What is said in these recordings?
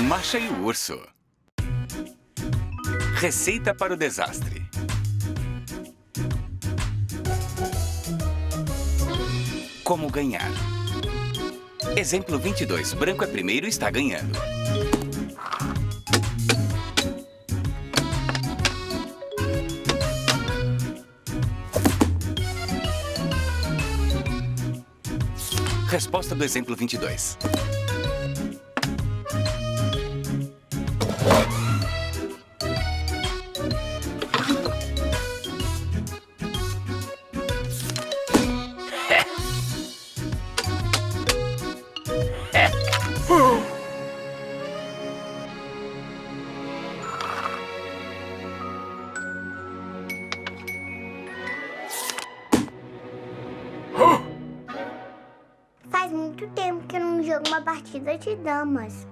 Masha e o Urso. Receita para o desastre. Como ganhar. Exemplo 22. Branco é primeiro e está ganhando. Resposta do exemplo 22. Faz muito tempo que eu não jogo uma partida de damas.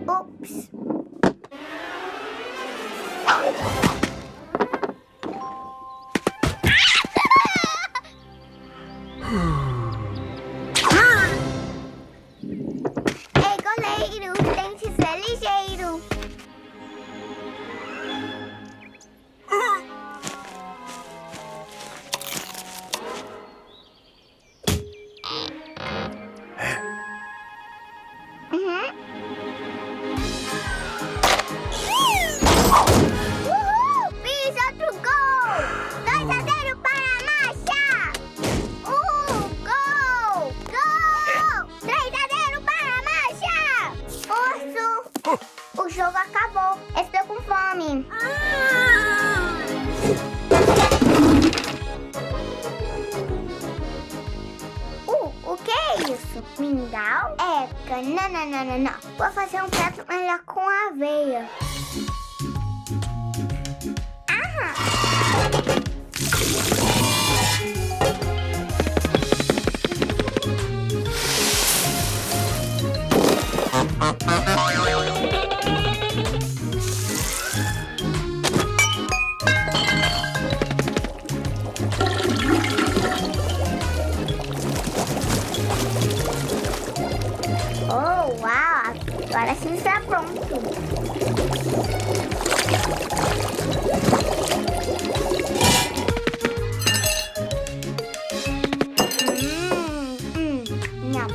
Ops. Ei, goleiro, tem que ser ligeiro. Uhul! Fiz outro gol! 2-0 para a Masha! Gol! Gol! 3-0 para a Masha! Urso! O jogo acabou. Estou com fome. O que é isso? Mingau? Época. Não. Vou fazer um prato melhor com aveia. Oh, uau! Agora sim está pronto. Nham.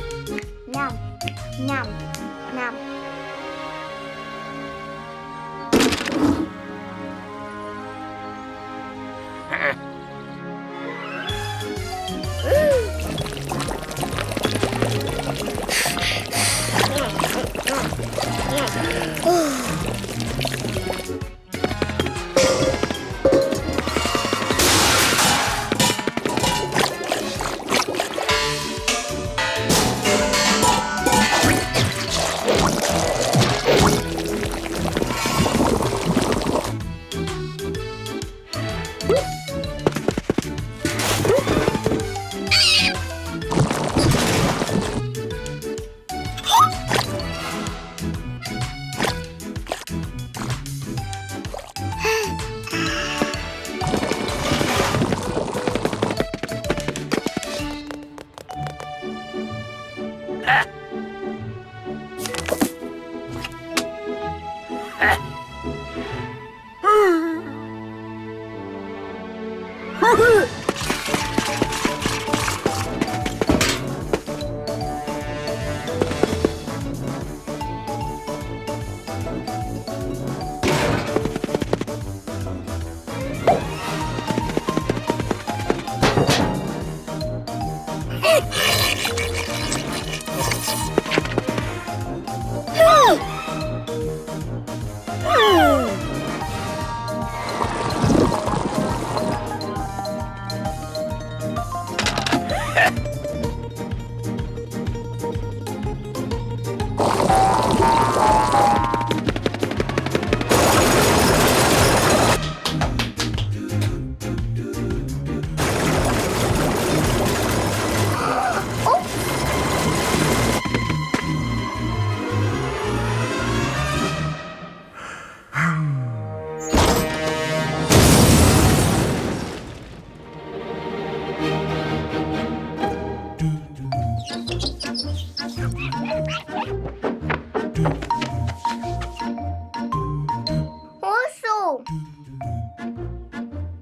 Urso!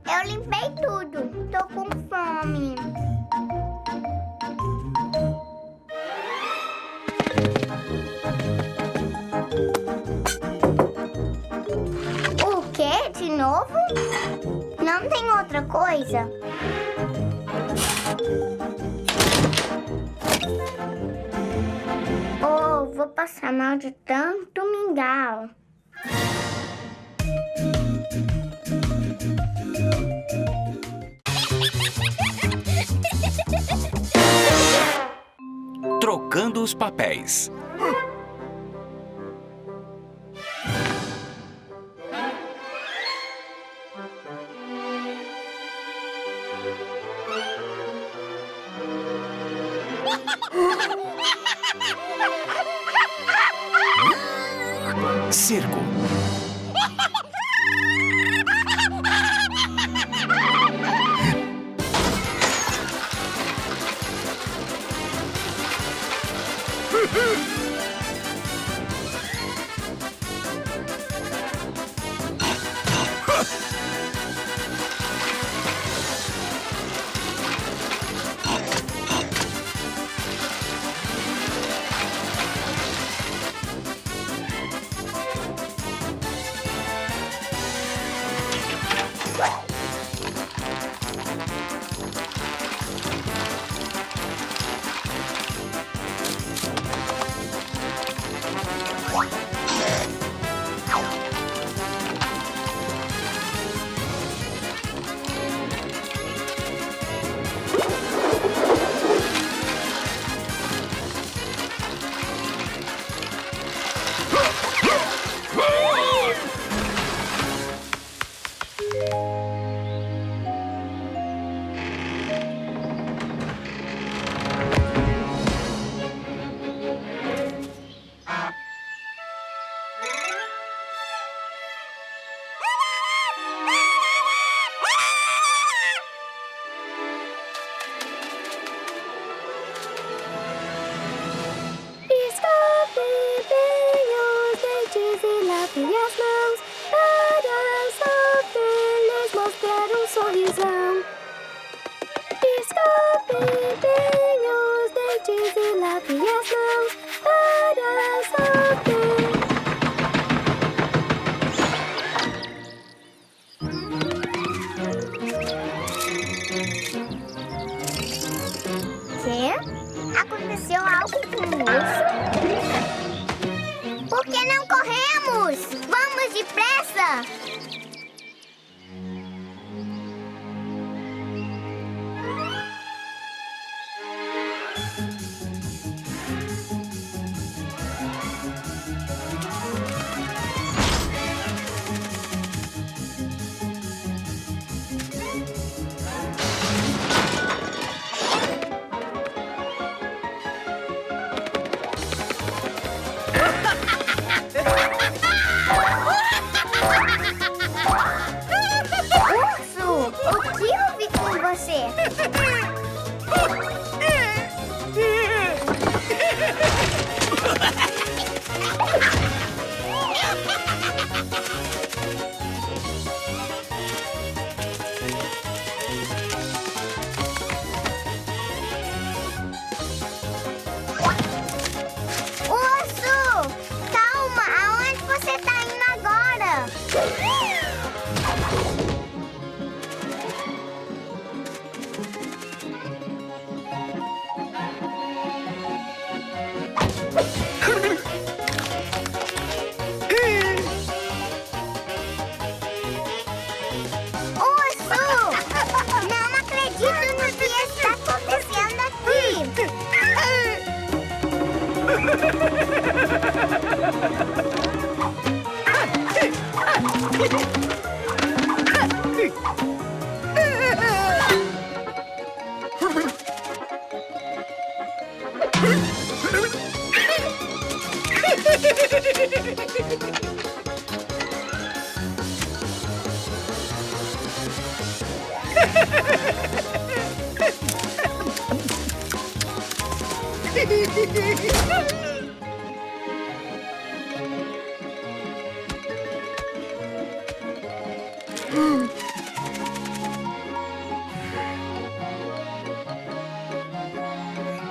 Eu limpei tudo. Tô com fome. O quê? De novo? Não tem outra coisa? Oh, vou passar mal de tanto mingau. Trocando os papéis. Circo. Lave as mãos para só lhes mostrar sorrisão. Escove bem os dentes e lave as mãos para só Quê? Aconteceu algo com o urso? Por que não corremos? Vamos depressa!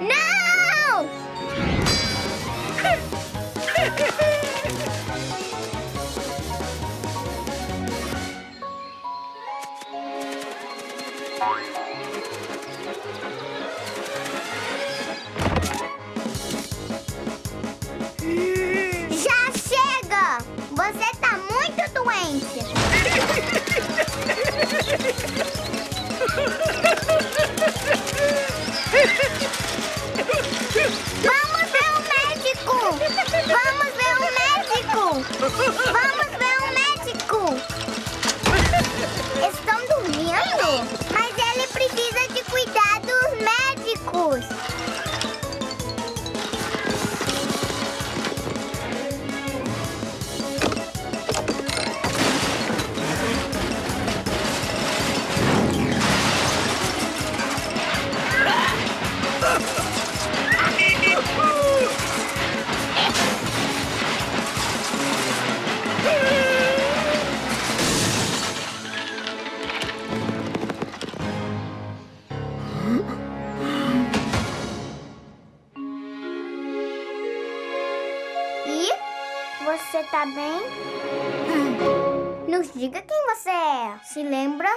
Não! Já chega! Você tá muito doente. Vamos ver o médico! Vamos ver o médico! Vamos ver o médico! Estão dormindo? Mas ele precisa de cuidados médicos. E você tá bem? Nos diga quem você é. Se lembra?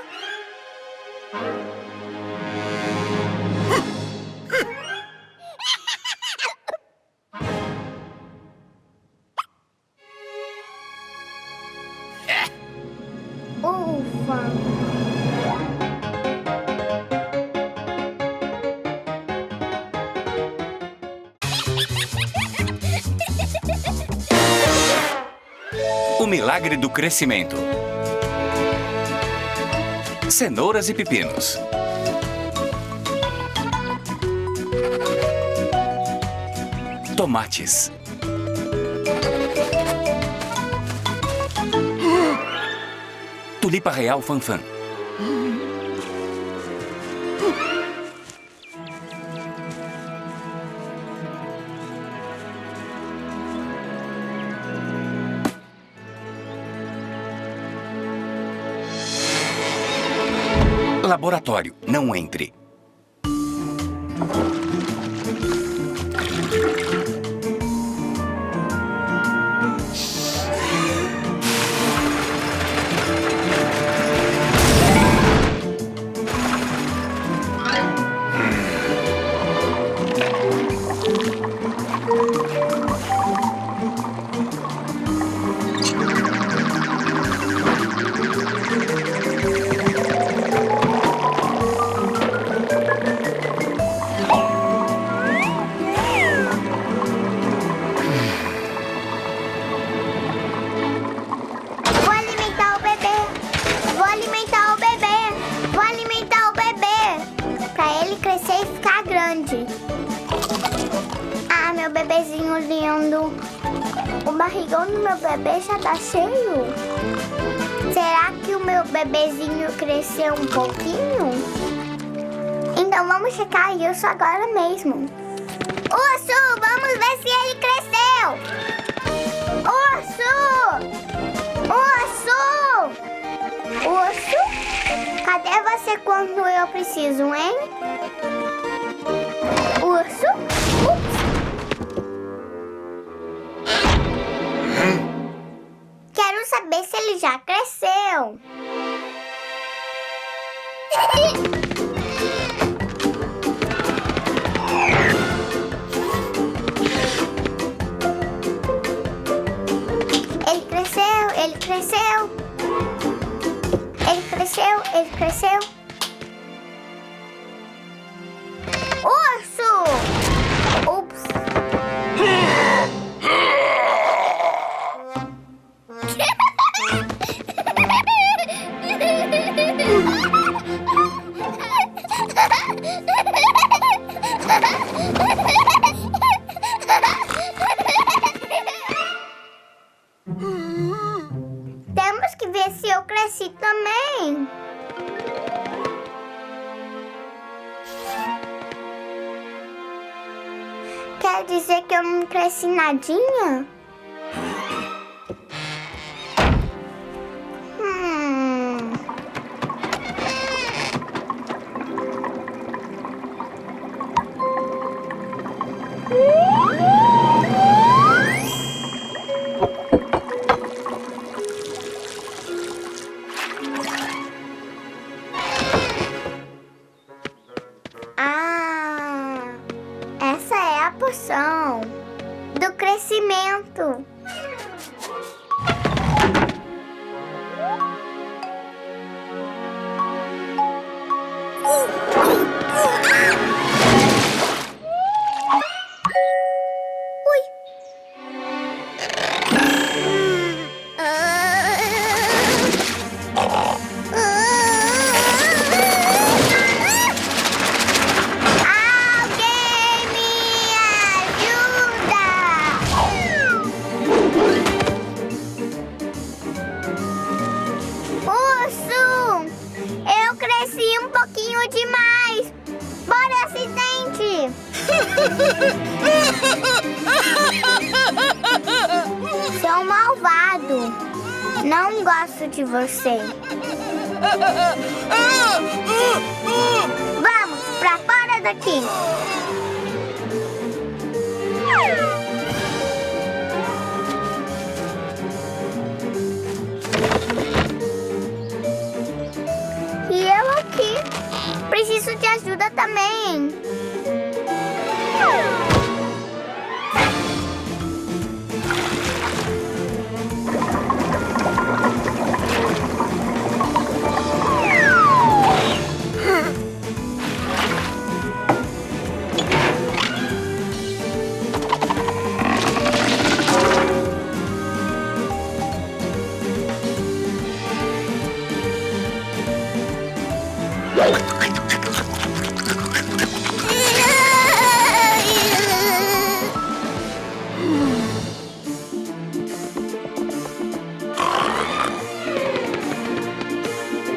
Ufa! O milagre do crescimento. Cenouras e pepinos. Tomates. Tulipa real fanfã. Laboratório, não entre. Ah, meu bebezinho lindo. O barrigão do meu bebê já tá cheio. Será que o meu bebezinho cresceu um pouquinho? Então vamos checar isso agora mesmo. Urso, vamos ver se ele cresceu. Urso! Urso! Urso? Cadê você quando eu preciso, hein? Urso? Ups. Quero saber se ele já cresceu. Ele cresceu, ele cresceu. Ele cresceu, ele cresceu. Urso! Ups. Temos que ver se eu cresci também. quer dizer que eu não cresci nadinha? Essa é a poção do crescimento. Demais! Bora, assistente! Seu malvado! Não gosto de você. Vamos pra fora daqui! E eu aqui. Preciso de ajuda também.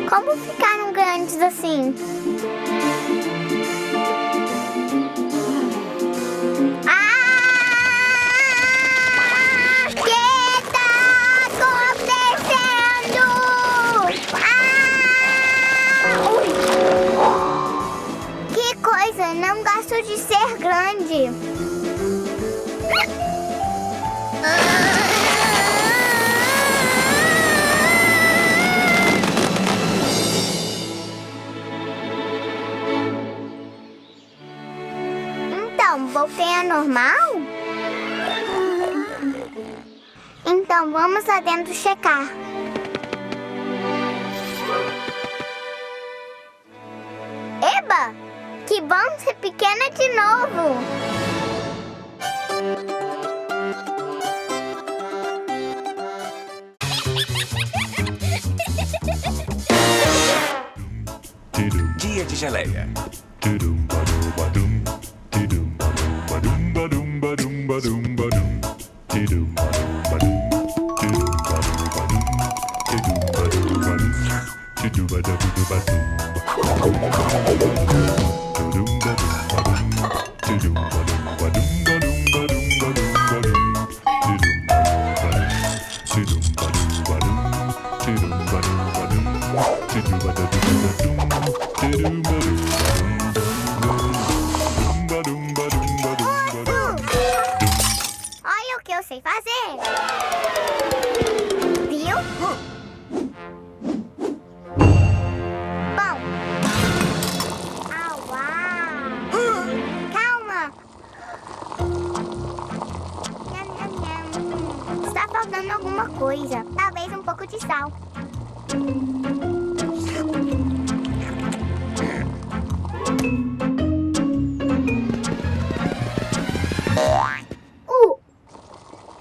Como ficaram grandes assim? O que tá acontecendo? Que coisa, não gosto de ser grande. Voltei a normal? Então vamos lá dentro checar. Eba! Que bom ser pequena de novo! Dia de geleia. Olha o que eu sei fazer. Viu? Bom. Calma. Nham, nham, nham. Está faltando alguma coisa. Talvez um pouco de sal.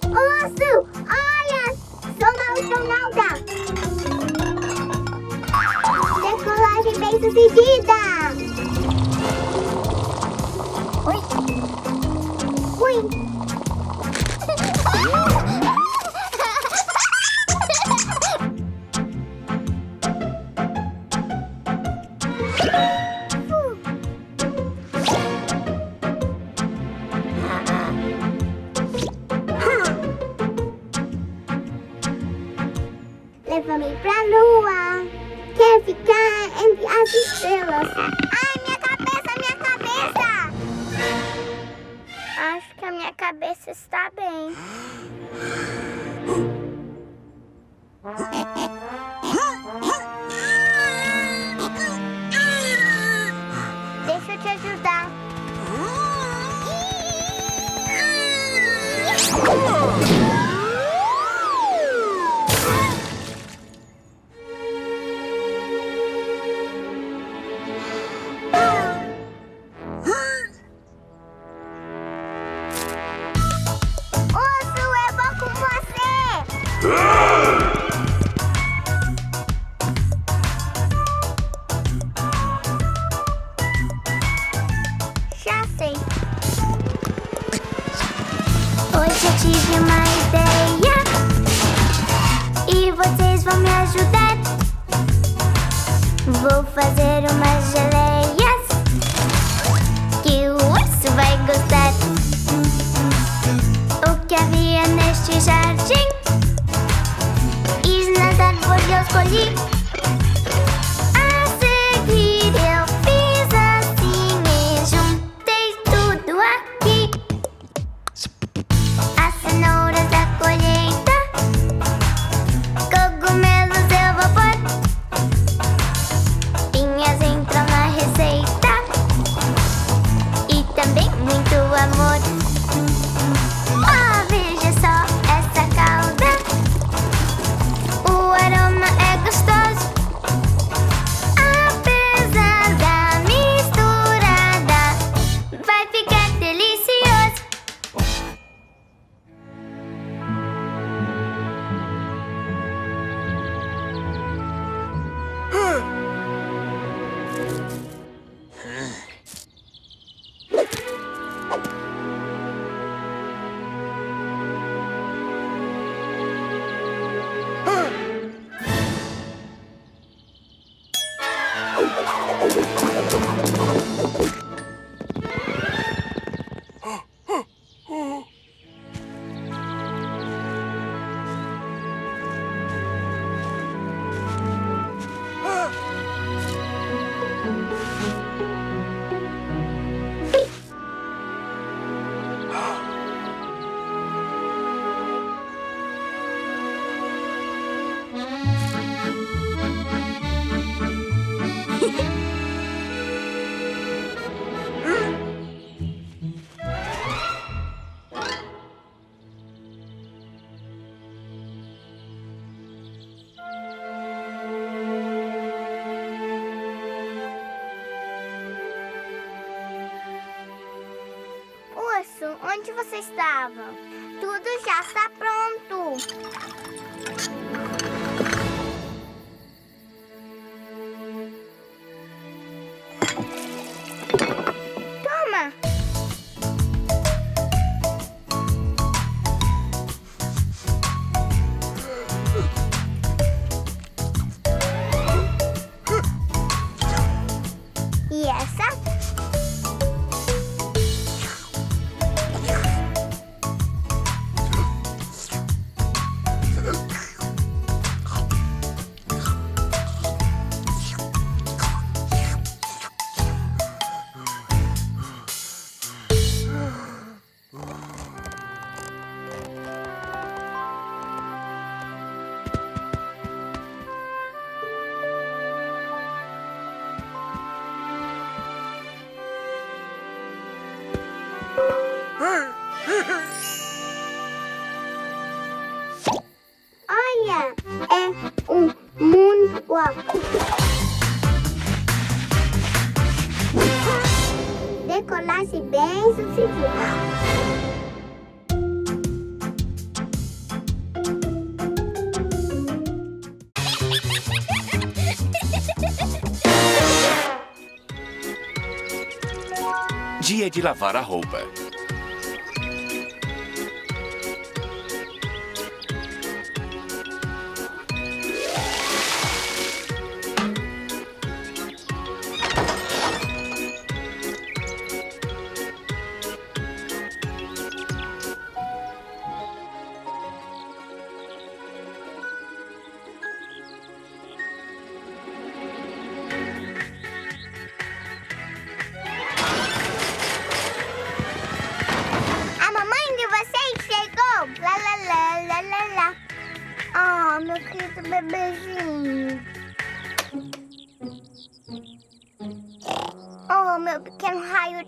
Urso! Olha! Sonalda! Decolagem bem sucedida! Ui! você está bem. Deixa eu te ajudar. Urso, eu vou com você. Já sei. Hoje eu tive uma ideia e vocês vão me ajudar. Vou fazer umas geleias que o urso vai gostar. O que havia neste jardim e nas árvores eu escolhi. A seguir eu fiz assim e juntei tudo aqui. As cenouras da colheita, cogumelos eu vou pôr. Pinhas entram na receita e também muito amor. Oh, veja só essa calda, o aroma é gostoso. Apesar da misturada, vai ficar delicioso. Urso, onde você estava? Tudo já está pronto. Toma. E essa? Olha, é um mundo. Decolar-se bem sucedido. Dia de lavar a roupa.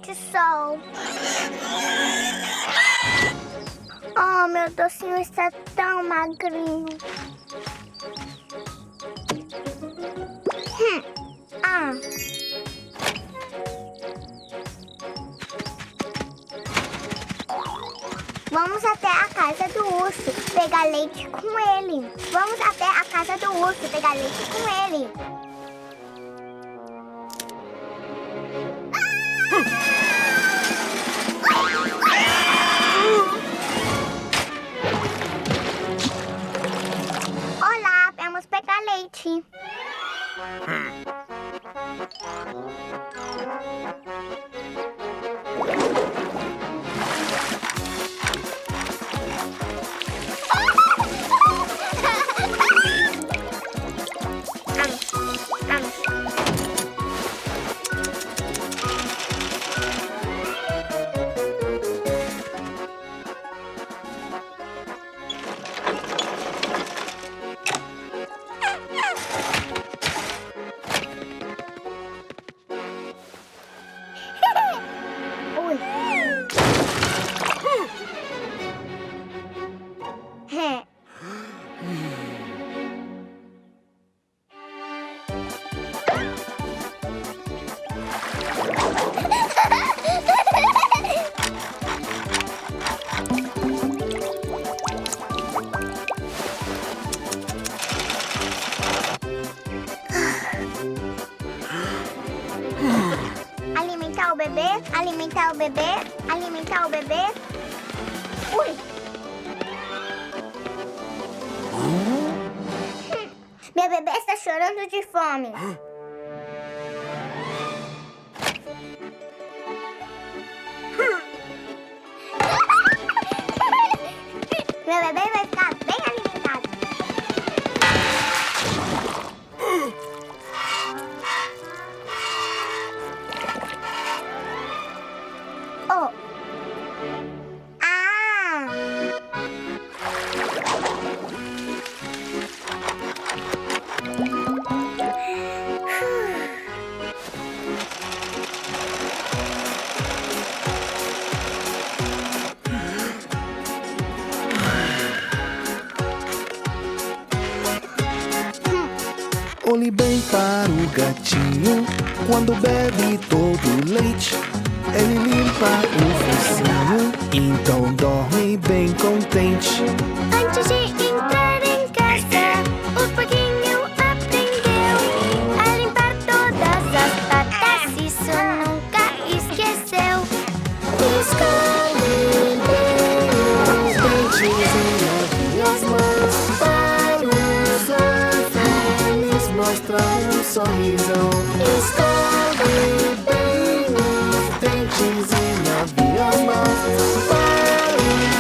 bastante sol. Oh, meu docinho está tão magrinho. Vamos até a casa do urso pegar leite com ele. Vamos até a casa do urso pegar leite com ele. Olá, vamos pegar leite. Alimentar o bebê, alimentar o bebê, alimentar o bebê. Ui! Meu bebê está chorando de fome. Meu bebê vai ficar bem alimentado. Oh. Olhe bem para o gatinho, quando bebe todo o leite, ele limpa o focinho, então dorme bem contente. Antes de entrar em casa, o porquinho aprendeu a limpar todas as patas, isso nunca esqueceu. Escove bem os dentes e lave as mãos para o sol feliz mostrar um sorrisão. Escove bem os dentes e lave as mãos para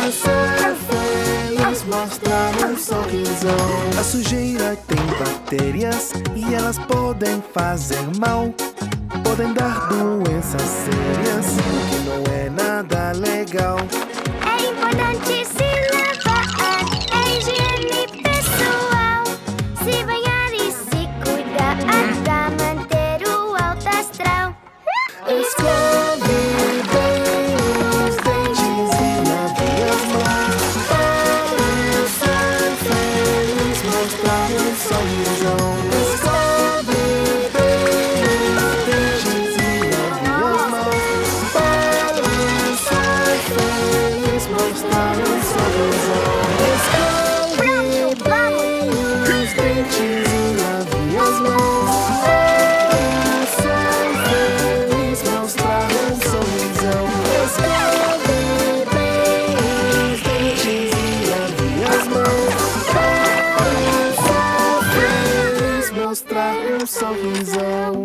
o sol feliz mostrar um sorrisão. A sujeira tem bactérias e elas podem fazer mal. Podem dar doenças sérias, o que não é nada legal. É importante se lavar, é higiene pessoal. Se banhar e se cuidar pra manter o alto astral. Escove bem os dentes e lave as mãos para o sol feliz mostrar um sorrisão. Escove bem os dentes e lave as mãos para o sol feliz mostrar um sorrisão. Escove bem os dentes e lave as mãos para o sol feliz mostrar um sorrisão. Escove bem os dentes e lave as mãos para o sol feliz mostrar um sorrisão.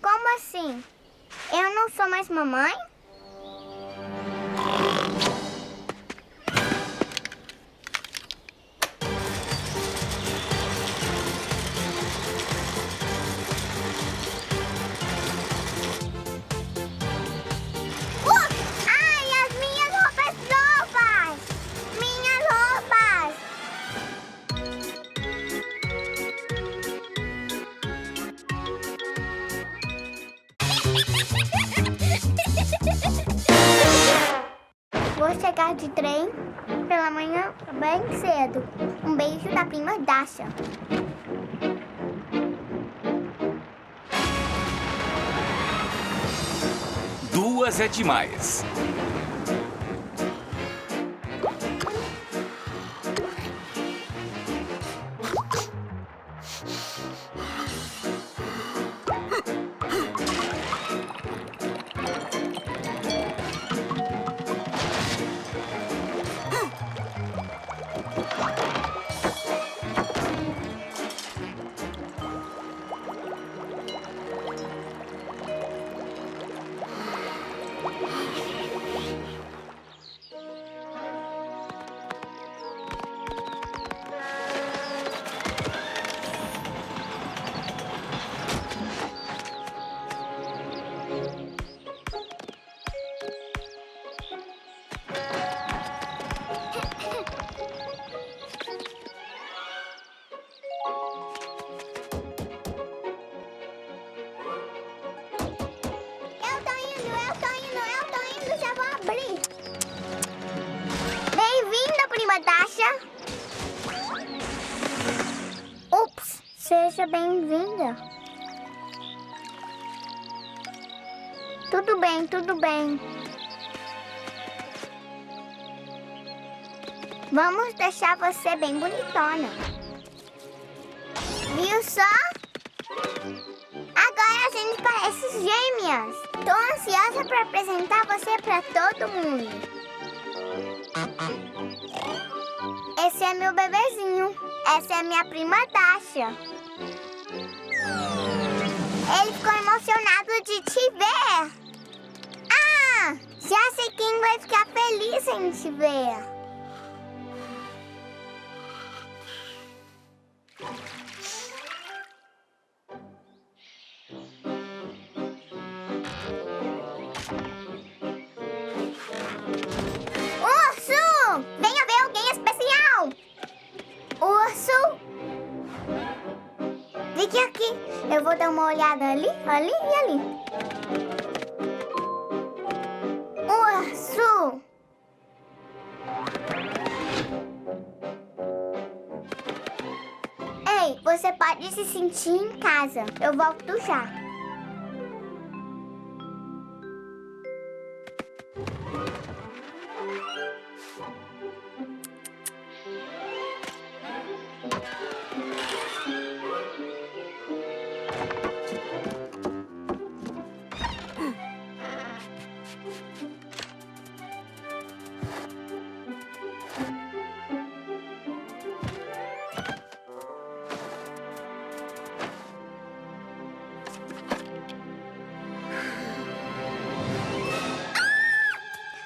Como assim? Eu não sou mais mamãe? pegar de trem pela manhã bem cedo. Um beijo da prima Dasha. Duas é demais. Ups, seja bem-vinda. Tudo bem, tudo bem. Vamos deixar você bem bonitona. Viu só? Agora a gente parece gêmeas. Tô ansiosa para apresentar você para todo mundo. Esse é meu bebezinho. Essa é minha prima Dasha. Ele ficou emocionado de te ver. Ah, já sei quem vai ficar feliz em te ver. Urso! Venha ver alguém especial! Urso! Fique aqui. Eu vou dar uma olhada ali, ali e ali. Urso! Ei, você pode se sentir em casa. Eu volto já.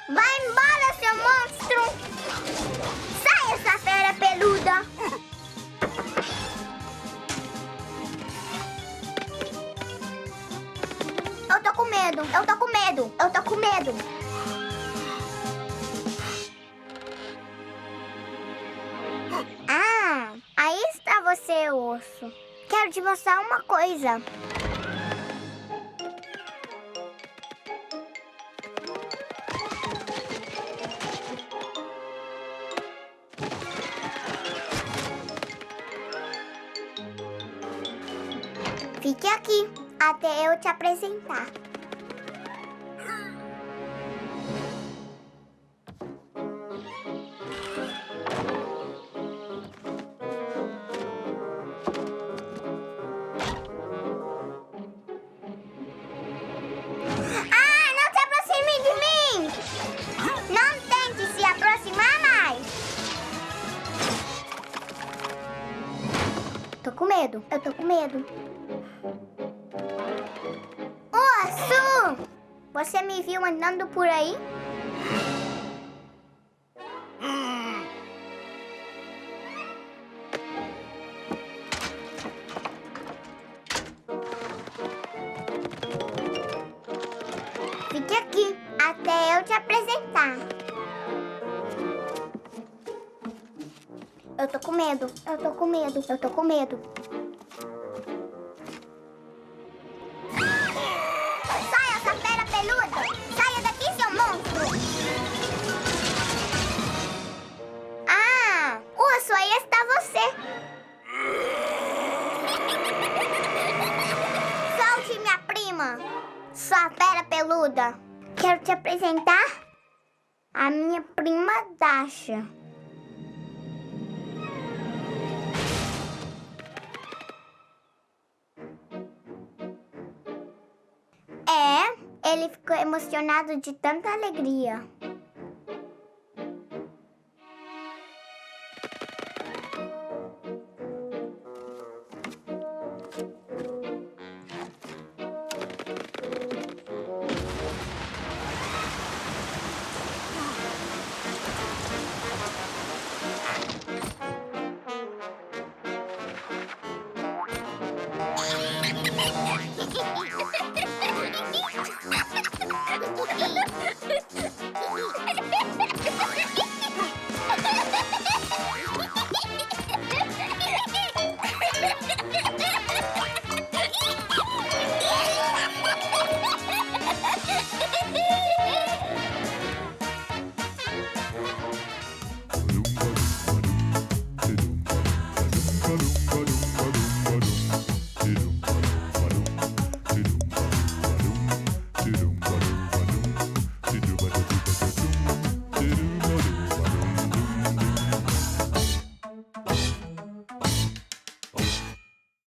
Vai embora, seu monstro! Saia, sua fera peluda! Eu tô com medo, eu tô com medo, eu tô com medo. Ah, aí está você, urso. Quero te mostrar uma coisa. Fique aqui, até eu te apresentar. Ah, não se aproxime de mim! Não tente se aproximar mais! Tô com medo, eu tô com medo. Urso! Você me viu andando por aí? Fique aqui até eu te apresentar. Eu tô com medo, eu tô com medo, eu tô com medo. Saia, essa fera peluda! Saia daqui, seu monstro! apresentar a minha prima Dasha. Ele ficou emocionado de tanta alegria.